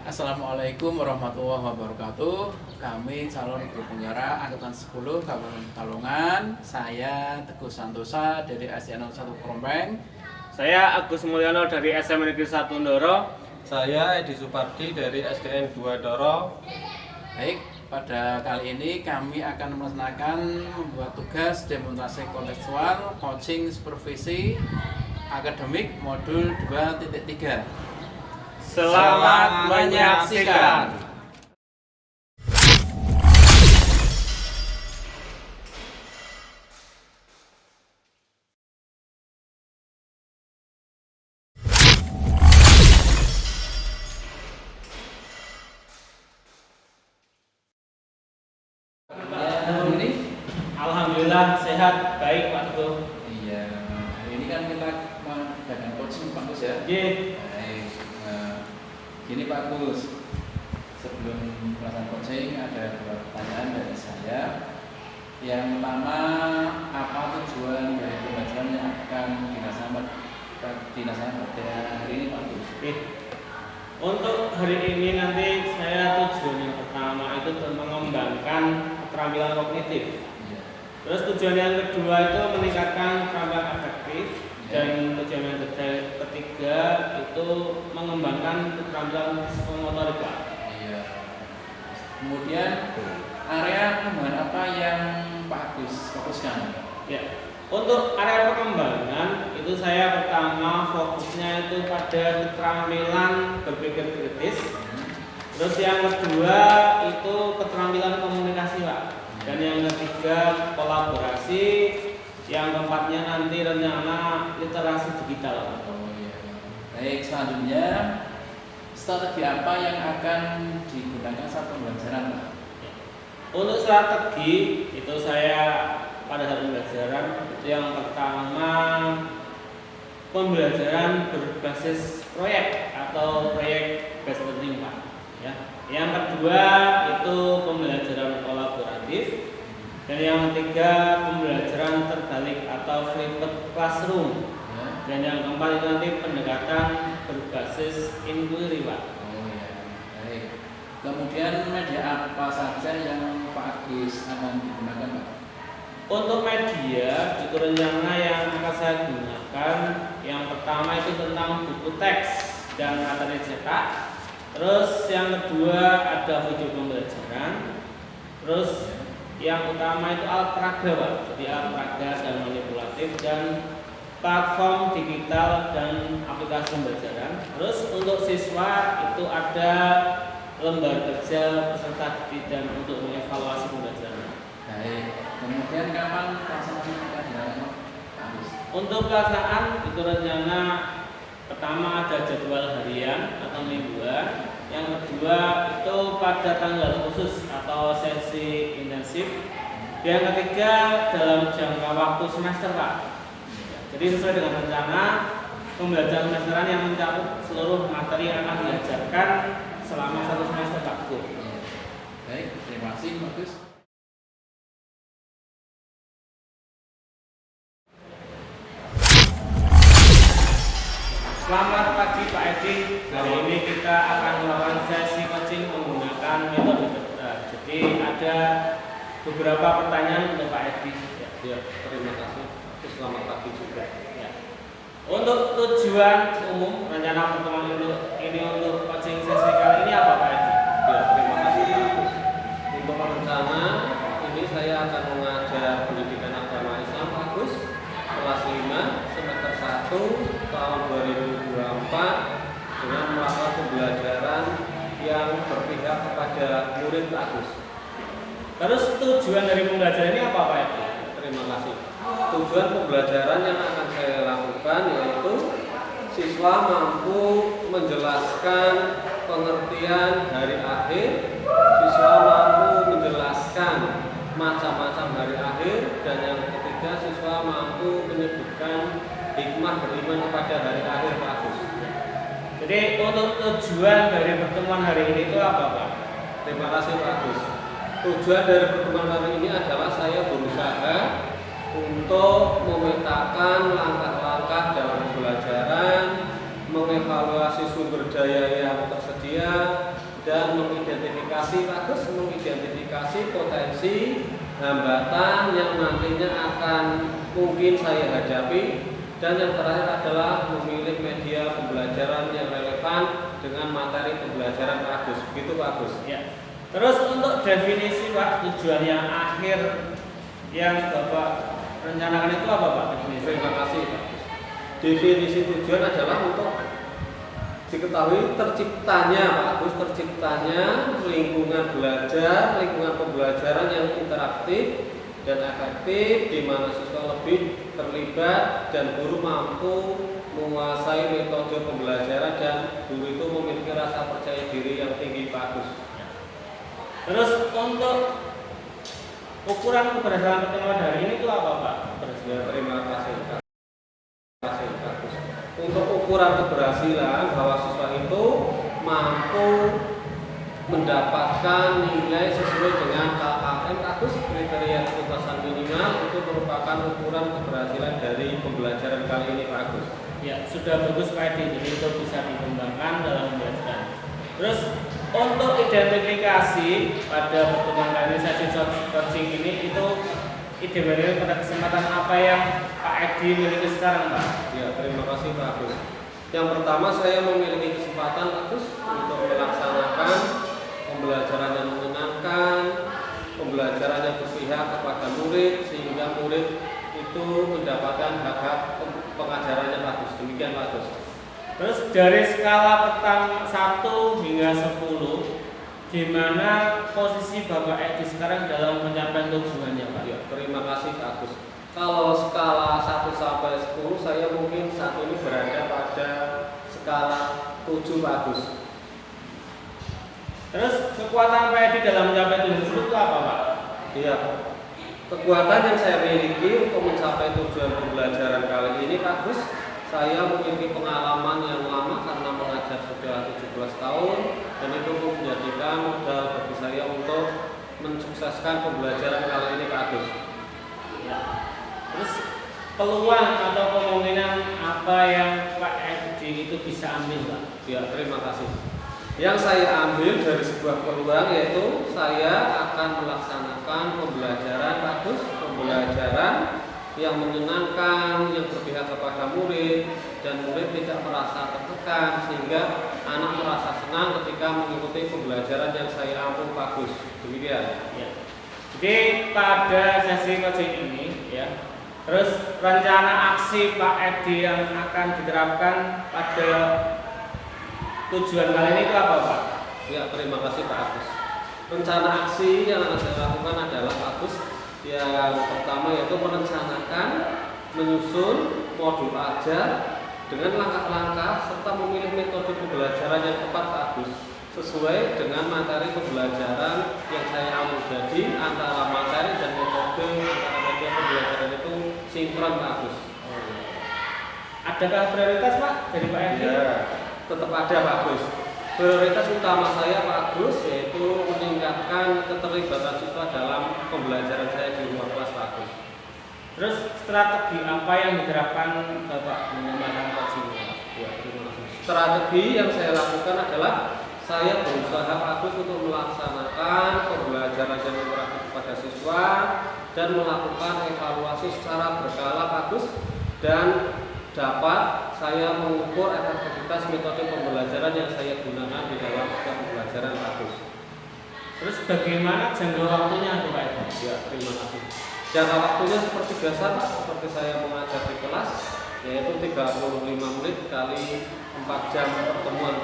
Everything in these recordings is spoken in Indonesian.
Assalamualaikum warahmatullahi wabarakatuh. Kami calon guru penjara angkatan 10 Kabupaten Pekalongan. Saya Teguh Santosa dari SDN 1 Krombeng. Saya Agus Mulyono dari SMA Negeri 1 Ndoro. Saya Edi Supardi dari SDN 2 Ndoro. Baik, pada kali ini kami akan melaksanakan membuat tugas demonstrasi kontekstual coaching supervisi akademik modul 2.3. Selamat menyaksikan. Alhamdulillah sehat, baik Pak Teguh. Iya, hari ini kan kita mengadakan coaching Pak Gus ya. Ye. Baik, gini Pak Gus, sebelum melakukan coaching ada beberapa pertanyaan dari saya. Yang pertama, apa tujuan dari pembelajaran yang akan dilaksanakan pada hari ini Pak Gus? Untuk hari ini nanti saya tujuan yang pertama itu mengembangkan keterampilan kognitif. Terus tujuan yang kedua itu meningkatkan keterampilan afektif. Dan tujuan yang ketiga itu mengembangkan keterampilan psikomotorik Pak. Iya. Kemudian area pengembangan apa yang Pak Agus fokuskan? Ya. Untuk area pengembangan itu saya pertama fokusnya itu pada keterampilan berpikir kritis. Terus yang kedua itu keterampilan komunikasi Pak. Dan yang ketiga kolaborasi. Yang keempatnya nanti rencana literasi digital. Oh iya. Baik, selanjutnya strategi apa yang akan digunakan saat pembelajaran Pak? Untuk strategi itu saya pada saat pembelajaran itu yang pertama pembelajaran berbasis proyek atau proyek based learning Pak. Ya. Yang kedua itu pembelajaran kolaboratif. Dan yang ketiga pembelajaran terbalik atau flipped classroom. Dan yang keempat itu nanti pendekatan berbasis inquiry Pak. Oh ya, baik. Kemudian media apa saja yang Pak Agus akan digunakan Pak? Untuk media itu rencana yang akan saya gunakan yang pertama itu tentang buku teks dan materi cetak. Terus yang kedua ada video pembelajaran. Terus yang utama itu alat peraga Pak. Jadi alat peraga dan manipulatif dan platform digital dan aplikasi pembelajaran. Terus untuk siswa itu ada lembar kerja peserta didik dan untuk mengevaluasi pembelajaran. Baik. Kemudian kapan pelaksanaan? Untuk pelaksanaan itu rencana pertama ada jadwal harian atau mingguan. Yang kedua itu pada tanggal khusus atau sesi intensif. Yang ketiga dalam jangka waktu semester Pak. Jadi sesuai dengan rencana pembelajaran semesteran yang mencakup seluruh materi yang akan diajarkan selama satu semester Pak. Baik, terima kasih Bagus. Selamat pagi Pak Edi. Hari ini kita akan melakukan sesi coaching menggunakan metode Petra. Jadi ada beberapa pertanyaan untuk Pak Edi. Ya, terima kasih. Selamat pagi juga. Ya. Untuk tujuan umum rencana pertemuan ini untuk coaching sesi kali ini apa Pak Edi? Ya, terima kasih Pak Agus. Untuk rencana ini saya akan mengajar pendidikan agama Islam Pak Agus kelas 5 semester 1 tahun 2024 dengan melakukan pembelajaran yang berpihak kepada murid Pak Agus. Terus tujuan dari pembelajaran ini apa Pak Edi? Terima kasih. Tujuan pembelajaran yang akan saya lakukan yaitu siswa mampu menjelaskan pengertian hari akhir, siswa mampu menjelaskan macam-macam hari akhir, dan yang ketiga siswa mampu menyebutkan hikmah beriman kepada hari akhir Pak Agus. Jadi untuk tujuan dari pertemuan hari ini itu apa Pak? Terima kasih Pak Agus. Tujuan dari pertemuan hari ini adalah saya berusaha untuk memetakan langkah-langkah dalam pembelajaran, mengevaluasi sumber daya yang tersedia, kasih Pak Agus, mengidentifikasi potensi hambatan yang nantinya akan mungkin saya hadapi, dan yang terakhir adalah memilih media pembelajaran yang relevan dengan materi pembelajaran Pak Agus. Begitu Pak Agus. Ya. Terus untuk definisi Pak, tujuan yang akhir yang Bapak rencanakan itu apa Pak? Definisi? Terima kasih Pak Agus. Definisi tujuan adalah untuk diketahui terciptanya Pak Agus, terciptanya lingkungan belajar, lingkungan pembelajaran yang interaktif dan efektif, di mana siswa lebih terlibat dan guru mampu menguasai metode pembelajaran dan guru itu memiliki rasa percaya diri yang tinggi Pak Agus. Terus untuk ukuran keberhasilan pertemuan hari ini itu apa Pak? Ya, terima kasih Pak. Bagus. Untuk ukuran keberhasilan bahwa siswa itu mampu mendapatkan nilai sesuai dengan KKM Agus, kriteria ketuntasan minimal, itu merupakan ukuran keberhasilan dari pembelajaran kali ini Pak Agus. Ya, sudah bagus Pak Edi, jadi itu bisa dikembangkan dalam pembelajaran. Terus untuk identifikasi pada pertemuan kali ini, sesi coaching ini itu identifikasi pada kesempatan apa yang Pak Edi miliki sekarang Pak? Ya, terima kasih Pak Agus. Yang pertama, saya memiliki kesempatan Pak Agus untuk melaksanakan pembelajaran yang menyenangkan, pembelajaran yang berpihak kepada murid, sehingga murid itu mendapatkan hak-hak pengajarannya Pak Agus. Demikian Pak Agus. Terus dari skala pertama 1 hingga 10, di mana posisi Bapak Edi sekarang dalam mencapai tujuannya Pak? Ya, terima kasih Pak Agus. Kalau skala 1 sampai 10, saya mungkin saat ini berada pada skala 7 Pak Agus. Terus kekuatan Pak Edi dalam mencapai tujuan itu apa Pak? Iya, kekuatan yang saya miliki untuk mencapai tujuan pembelajaran kali ini Pak Agus, saya memiliki pengalaman yang lama karena mengajar sudah 17 tahun, dan itu menjadikan modal bagi saya untuk mensukseskan pembelajaran kali ini Pak Agus. Ya. Terus peluang atau kemungkinan apa yang Pak Edi itu bisa ambil Pak? Ya, terima kasih. Yang saya ambil dari sebuah peluang yaitu saya akan melaksanakan pembelajaran Pak Agus, pembelajaran yang menyenangkan, yang berpihak kepada murid, dan murid tidak merasa tertekan, sehingga anak merasa senang ketika mengikuti pembelajaran yang saya ampu Pak Agus. Demikian. Ya. Jadi pada sesi coaching ini ya, terus rencana aksi Pak Edi yang akan diterapkan pada tujuan kali ini itu apa Pak? Ya, terima kasih Pak Agus. Rencana aksi yang akan saya lakukan adalah Pak Agus, yang pertama yaitu merencanakan, menyusun modul ajar dengan langkah-langkah serta memilih metode pembelajaran yang tepat Pak Agus, sesuai dengan materi pembelajaran yang saya ambil. Jadi antara materi dan metode, antara media pembelajaran itu sinkron Pak Agus. Adakah prioritas Pak dari Pak Edi? Ya, tetap ada Pak Agus. Prioritas utama saya Pak Agus yaitu meningkatkan keterlibatan siswa dalam pembelajaran saya di ruang kelas Pak Agus. Terus strategi apa yang diterapkan Bapak mengembangkan coaching ini? Ya, terima kasih. Strategi yang saya lakukan adalah saya berusaha Pak Agus untuk melaksanakan pembelajaran yang interaktif kepada siswa dan melakukan evaluasi secara berkala Pak Agus, dan dapat saya mengukur efektivitas metode pembelajaran yang saya gunakan di dalam setiap pembelajaran Pak Agus. Terus bagaimana jangka waktunya Pak Edi? Ya, terima kasih. Jangka waktunya seperti biasa Pak, seperti saya mengajar di kelas, yaitu 35 menit kali 4 jam pertemuan.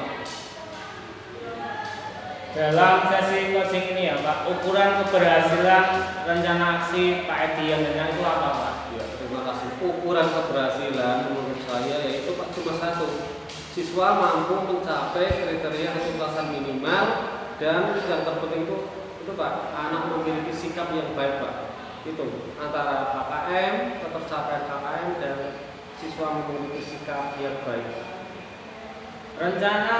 Dalam sesi coaching ini ya Pak, ukuran keberhasilan rencana aksi Pak Edi yang dengan itu apa Pak? Ya, terima kasih. Ukuran keberhasilan menurut saya yaitu Pak cuma satu, siswa mampu mencapai kriteria ketuntasan minimal, dan yang terpenting itu Pak, anak memiliki sikap yang baik Pak. Itu antara KKM, ketercapaian KKM, dan siswa memiliki sikap yang baik. Rencana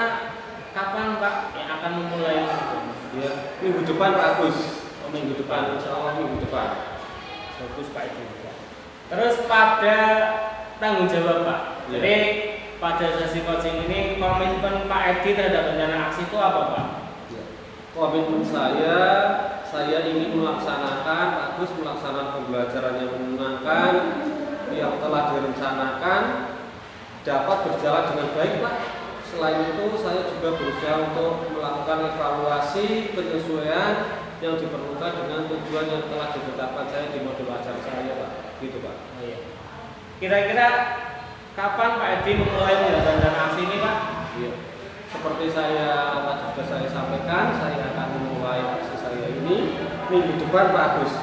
kapan Pak yang akan memulai itu? Ya, minggu depan Pak Agus. Minggu depan, insya Allah minggu depan. Bagus Pak Edi. Terus pada tanggung jawab Pak. Ya. Jadi pada sesi coaching ini komitmen Pak Edi terhadap rencana aksi itu apa Pak? Ya. komitmen saya ingin melaksanakan, Pak Agus melaksanakan pembelajaran yang menyenangkan, yang telah direncanakan dapat berjalan dengan baik, Pak. Selain itu, saya juga berusaha untuk melakukan evaluasi penyesuaian yang diperlukan dengan tujuan yang telah ditetapkan saya di modul ajar saya, Pak. Gitu, Pak. Oh, iya. Kira-kira kapan Pak Edi memulai menjalankan aksi ini, Pak? Iya. Seperti tadi sudah saya sampaikan, saya akan memulai aksi saya ini minggu depan, Pak Agus.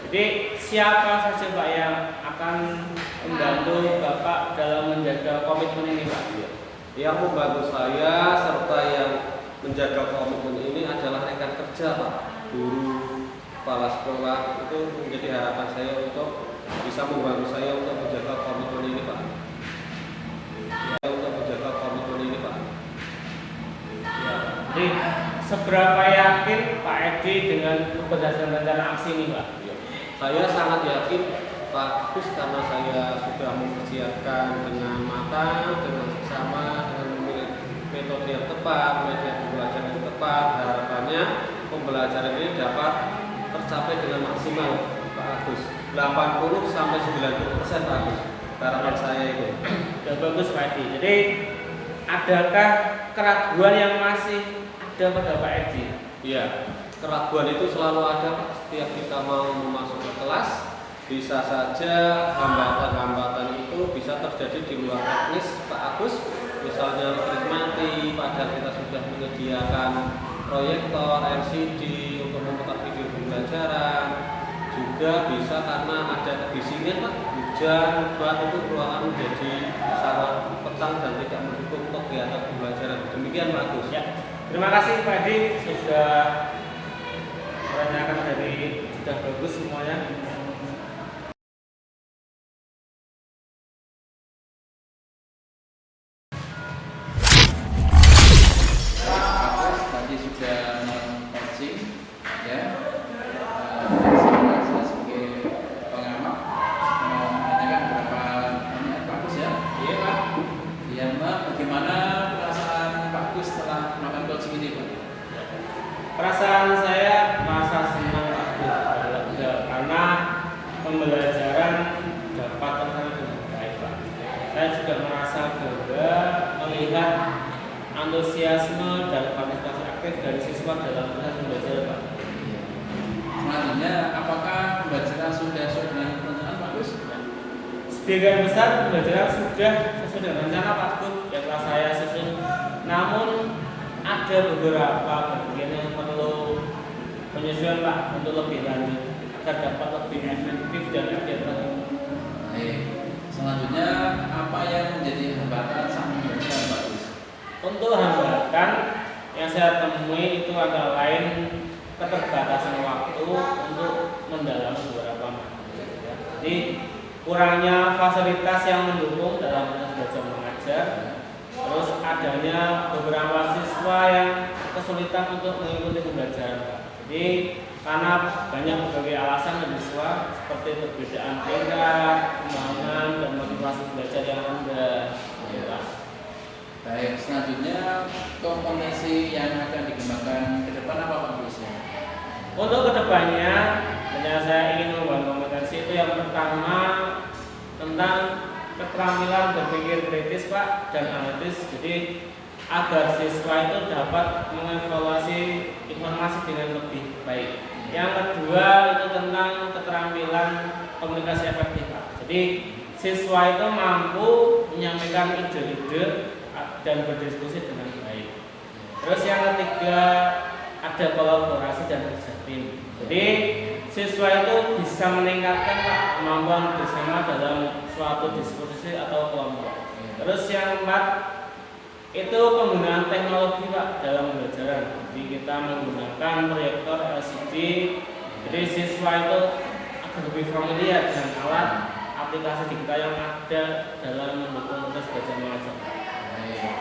Jadi siapa saja Pak yang akan membantu Bapak dalam menjaga komitmen ini, Pak? Yang membantu saya serta yang menjaga komitmen ini adalah rekan kerja, Pak. Guru, kepala sekolah itu menjadi harapan saya untuk bisa membantu saya untuk menjaga komitmen ini, Pak. Untuk menjaga komitmen ini, Pak. Ya. Jadi seberapa yakin Pak Edi dengan keberhasilan rencana aksi ini, Pak? Saya sangat yakin, Pak Agus, karena saya sudah mempersiapkan dengan matang, dengan seksama, dengan metode yang tepat, metode pembelajaran yang tepat. Harapannya pembelajaran ini dapat tercapai dengan maksimal, Pak Agus. 80 sampai 90%, Pak Agus. Harapan saya itu. Sudah bagus, Pak Edi. Jadi adakah keraguan yang masih ada pada Pak Edi? Iya, keraguan itu selalu ada, Pak. Setiap kita mau memasuki kelas, bisa saja hambatan-hambatan itu bisa terjadi di luar teknis, Pak Agus. Misalnya listrik mati, padahal kita sudah menyediakan proyektor, LCD untuk memutar video pembelajaran. Juga bisa karena ada kebisingan, Pak. Hujan, lebat itu ruangan menjadi sangat petang dan tidak mendukung untuk kegiatan pembelajaran. Demikian, Pak Agus. Ya. Terima kasih Pak Edi, sudah menanyakan dari sudah bagus semuanya. Tadi sudah coaching ya. Saya sebagai pengamat mau menanyakan beberapa pertanyaan Pak Gus ya. Iya, Pak. Ya, Mbak, bagaimana perasaan Pak Gus setelah melakukan coaching ini, Pak? Perasaan saya merasa senang, Pak, karena pembelajaran dapat terlaksana dengan baik, Pak. Saya juga merasa bangga melihat antusiasme dan partisipasi aktif dari siswa dalam proses belajar, Pak. Selanjutnya, apakah pembelajaran sudah sesuai dengan perencanaan Pak Gus? Sebagian besar pembelajaran sudah sesuai dengan rencana, Pak Gus, yang telah saya susun. Namun ada beberapa bagian yang perlu penyesuaian, Pak, untuk lebih lanjut agar dapat lebih efektif dan efektif. Baik. Selanjutnya, apa yang menjadi hambatan saat belajar Pak Gus? Untuk hambatan yang saya temui itu antara lain keterbatasan waktu untuk mendalami beberapa materi. Ya. Jadi kurangnya fasilitas yang mendukung dalam proses belajar mengajar, terus adanya beberapa siswa yang kesulitan untuk mengikuti pembelajaran, Pak. Jadi karena banyak berbagai alasan dari siswa seperti perbedaan tingkat, kemampuan dan motivasi belajar yang rendah. Ya, Pak. Baik, selanjutnya kompetensi yang akan dikembangkan ke depan apa Pak Gus? Untuk kedepannya, rencana saya ingin membangun kompetensi itu yang pertama tentang keterampilan berpikir kritis, Pak, dan analitis. Jadi agar siswa itu dapat mengevaluasi informasi dengan lebih baik. Yang kedua itu tentang keterampilan komunikasi efektif, Pak. Jadi siswa itu mampu menyampaikan ide-ide dan berdiskusi dengan baik. Terus yang ketiga ada kolaborasi dan kerja tim. Jadi siswa itu bisa meningkatkan, Pak, kemampuan bersama dalam suatu diskusi atau kelompok. Terus yang keempat itu penggunaan teknologi, Pak, dalam pembelajaran. Jadi kita menggunakan proyektor LCD. Jadi siswa itu akan lebih familiar dengan alat aplikasi digital yang ada dalam mendukung proses belajar mengajar. Baik.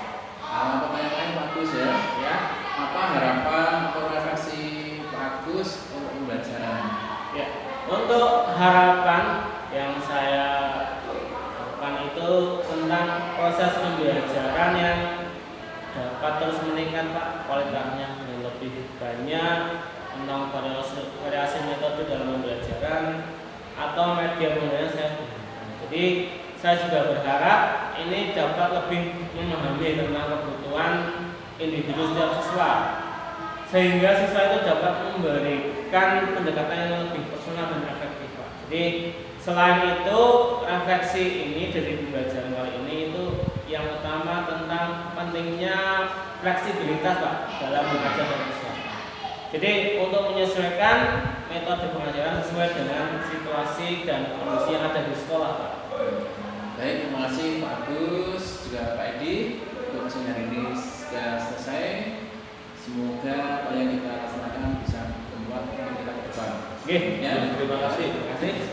Pertanyaan lain Pak Gus ya. Ya. Apa harapan atau refleksi Pak Gus untuk pembelajaran? Ya. Untuk harapan yang saya lakukan itu tentang proses pembelajaran yang dapat terus meningkat Pak, kualitasnya yang lebih banyak tentang variasi metode dalam pembelajaran atau media yang saya gunakan. Jadi saya juga berharap ini dapat lebih memahami tentang kebutuhan individu setiap siswa, sehingga siswa itu dapat memberikan pendekatan yang lebih personal dan efektif Pak. Jadi selain itu refleksi ini dari pembelajaran kali ini itu yang utama tentang pentingnya fleksibilitas Pak dalam mengajar dan mengajar. Jadi untuk menyesuaikan metode pengajaran sesuai dengan situasi dan kondisi yang ada di sekolah Pak. Baik, terima kasih Pak Agus, juga Pak Edi. Untuk sesi hari ini sudah selesai. Semoga apa yang kita laksanakan bisa membuat kita ke depan. Oke, Ya, terima kasih. Terima kasih.